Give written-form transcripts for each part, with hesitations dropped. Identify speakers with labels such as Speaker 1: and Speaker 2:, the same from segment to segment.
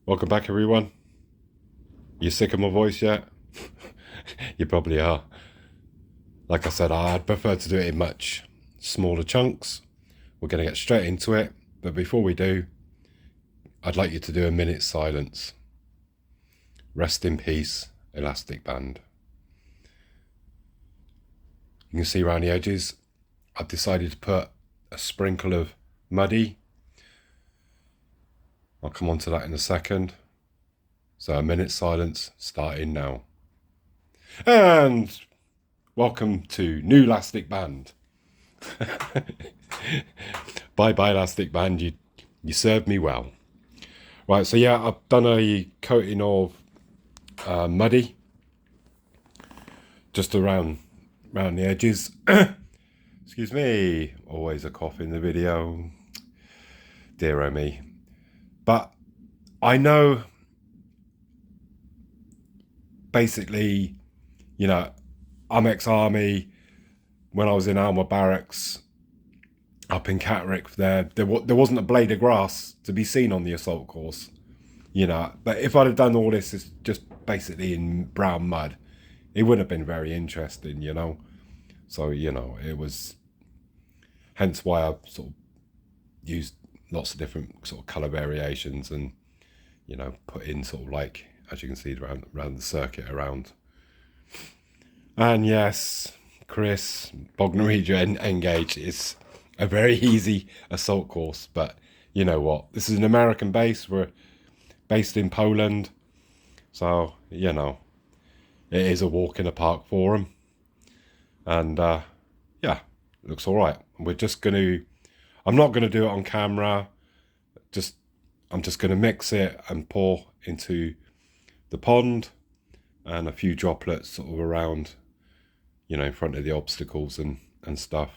Speaker 1: Welcome back, everyone. You sick of my voice yet? You probably are. Like I said, I'd prefer to do it in much smaller chunks. We're going to get straight into it. But before we do, I'd like you to do a minute's silence. Rest in peace, elastic band. You can see around the edges, I've decided to put a sprinkle of muddy. I'll come on to that in a second. So a minute's silence starting now. And welcome to New Elastic Band. Bye bye Elastic Band, you served me well. Right, so yeah, I've done a coating of muddy just around the edges. Excuse me, always a cough in the video. Dear oh me. But I know basically, you know, I'm ex-army. When I was in Alma Barracks up in Catterick, there wasn't a blade of grass to be seen on the assault course, you know. But if I'd have done all this as just basically in brown mud, it wouldn't have been very interesting, you know. So, you know, it was hence why I sort of used lots of different sort of colour variations and, you know, put in sort of like, as you can see, around the circuit around. And yes, Chris, Bognor Regis Engage is a very easy assault course, but you know what? This is an American base. We're based in Poland, so you know it is a walk in the park for them. And yeah, it looks all right. We're just gonna. I'm not gonna do it on camera. I'm just gonna mix it and pour into the pond, and a few droplets sort of around, you know, in front of the obstacles and stuff.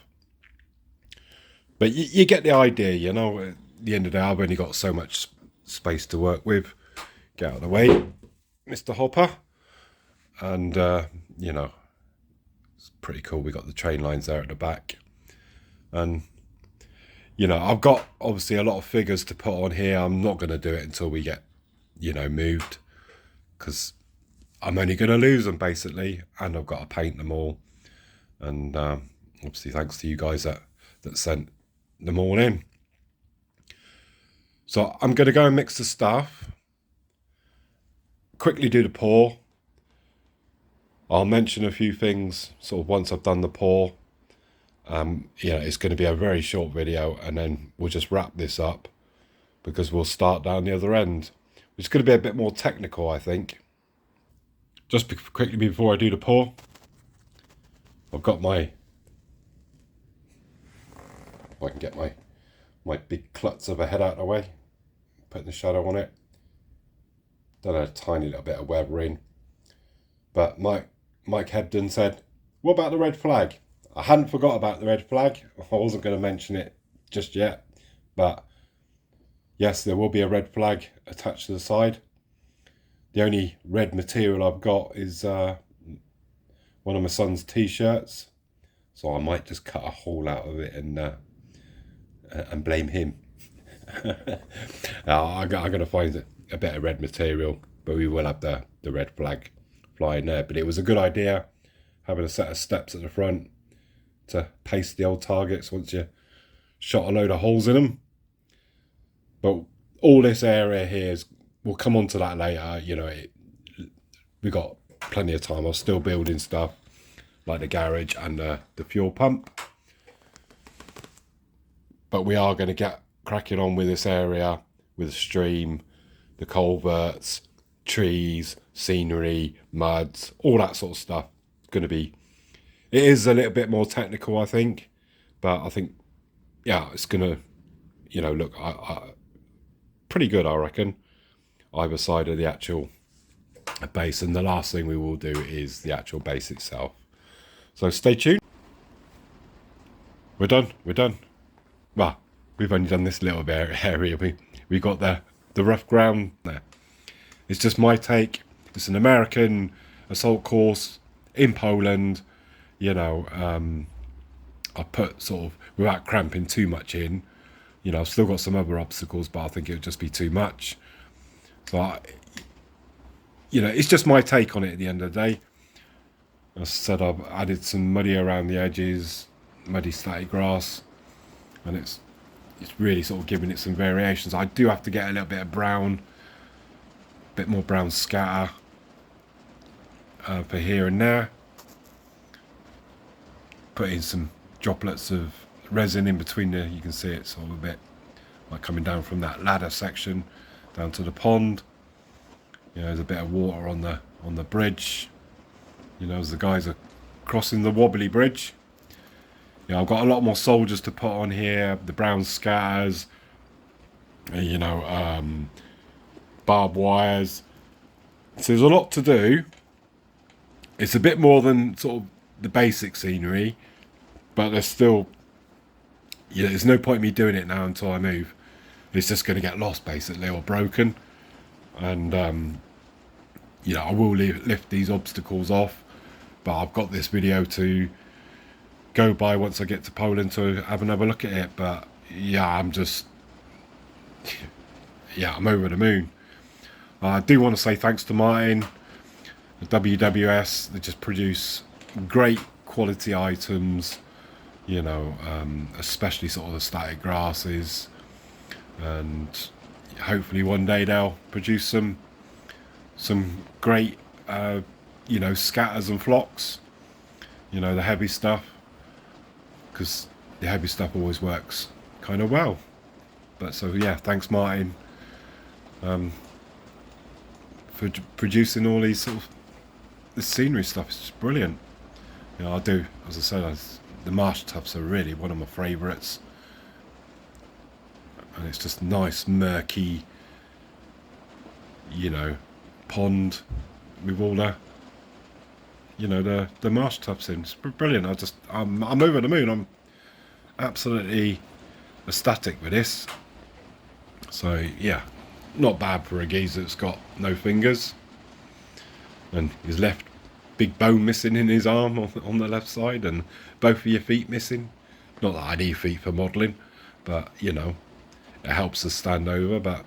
Speaker 1: But you get the idea, you know. At the end of the day, I've only got so much space to work with. Get out of the way, Mr. Hopper. And, you know, it's pretty cool. We got the train lines there at the back. And, you know, I've got obviously a lot of figures to put on here. I'm not going to do it until we get, you know, moved. Because I'm only going to lose them, basically. And I've got to paint them all. And obviously thanks to you guys that sent them all in. So I'm going to go and mix the stuff. Quickly do the pour. I'll mention a few things sort of once I've done the pour. You know, it's going to be a very short video, and then we'll just wrap this up because we'll start down the other end, which is going to be a bit more technical, I think. Just quickly before I do the pour, I've got my, if I can get my big klutz of a head out of the way, putting the shadow on it. Done a tiny little bit of weathering. But Mike Hebden said, what about the red flag? I hadn't forgot about the red flag. I wasn't going to mention it just yet. But yes, there will be a red flag attached to the side. The only red material I've got is one of my son's t-shirts. So I might just cut a hole out of it and blame him. I'm going to find a bit of red material, but we will have the red flag flying there. But it was a good idea having a set of steps at the front to paste the old targets once you shot a load of holes in them. But all this area here we'll come on to that later. You know, we got plenty of time. I'm still building stuff like the garage and the fuel pump. But we are going to get cracking on with this area, with the stream, the culverts, trees, scenery, muds, all that sort of stuff. It's going to be, it is a little bit more technical, I think. But I think, yeah, it's going to, you know, look pretty good, I reckon, either side of the actual base. And the last thing we will do is the actual base itself. So stay tuned. We're done. Well, we've only done this little bit area. We got the rough ground there. It's just my take. It's an American assault course in Poland. You know, I put sort of, without cramping too much in, you know, I've still got some other obstacles, but I think it would just be too much. So it's just my take on it at the end of the day. As I said, I've added some muddy around the edges, muddy static grass, and it's really sort of giving it some variations. I do have to get a little bit of brown, a bit more brown scatter for here and there. Put in some droplets of resin in between there. You can see it sort of a bit like coming down from that ladder section down to the pond. There's a bit of water on the bridge, as the guys are crossing the wobbly bridge. I've got a lot more soldiers to put on here, the brown scatters, barbed wires. So there's a lot to do. It's a bit more than sort of the basic scenery, but there's still, there's no point in me doing it now until I move. It's just going to get lost basically, or broken. And I will lift these obstacles off, but I've got this video to go by once I get to Poland to have another look at it. But I'm just I'm over the moon. I do want to say thanks to Martin, the WWS. They just produce great quality items, especially sort of the static grasses, and hopefully one day they'll produce some great scatters and flocks, the heavy stuff, because the heavy stuff always works kind of well. But so thanks Martin for producing all these sort of this scenery stuff. It's just brilliant. I do, as I said, the marsh tufts are really one of my favourites, and it's just nice murky pond with all the the marsh tufts in. It's brilliant. I'm over the moon. I'm absolutely ecstatic with this. So not bad for a geezer that's got no fingers and his left big bone missing in his arm on the left side, and both of your feet missing. Not that I need feet for modelling, but it helps us stand over. But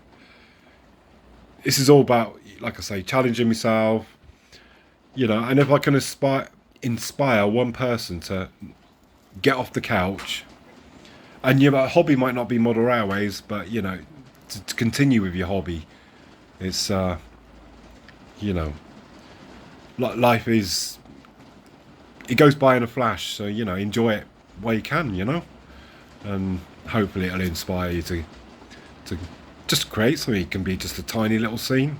Speaker 1: this is all about, like I say, challenging myself, and if I can inspire one person to get off the couch, and your hobby might not be model railways, but to continue with your hobby. It's life is, it goes by in a flash, so enjoy it while you can, and hopefully it'll inspire you to just create something. It can be just a tiny little scene,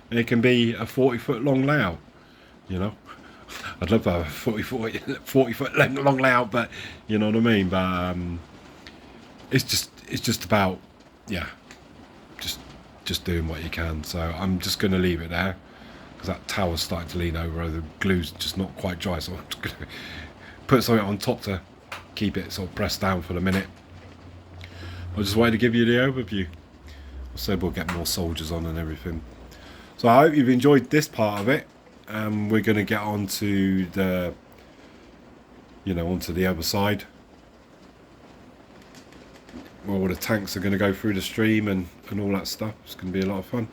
Speaker 1: and it can be a 40-foot long layout. I'd love to have a 40-foot long layout, but you know what I mean. But it's just about just doing what you can. So I'm just going to leave it there, because that tower's starting to lean over. The glue's just not quite dry, so I'm just going to put something on top to keep it sort of pressed down for the minute. I just wanted to give you the overview. I said we'll get more soldiers on and everything. So I hope you've enjoyed this part of it. We're going to get on to the onto the other side, where all the tanks are going to go through the stream and all that stuff. It's going to be a lot of fun.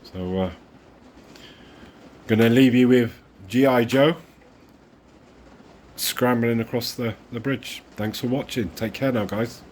Speaker 1: So going to leave you with G.I. Joe scrambling across the bridge. Thanks for watching. Take care now, guys.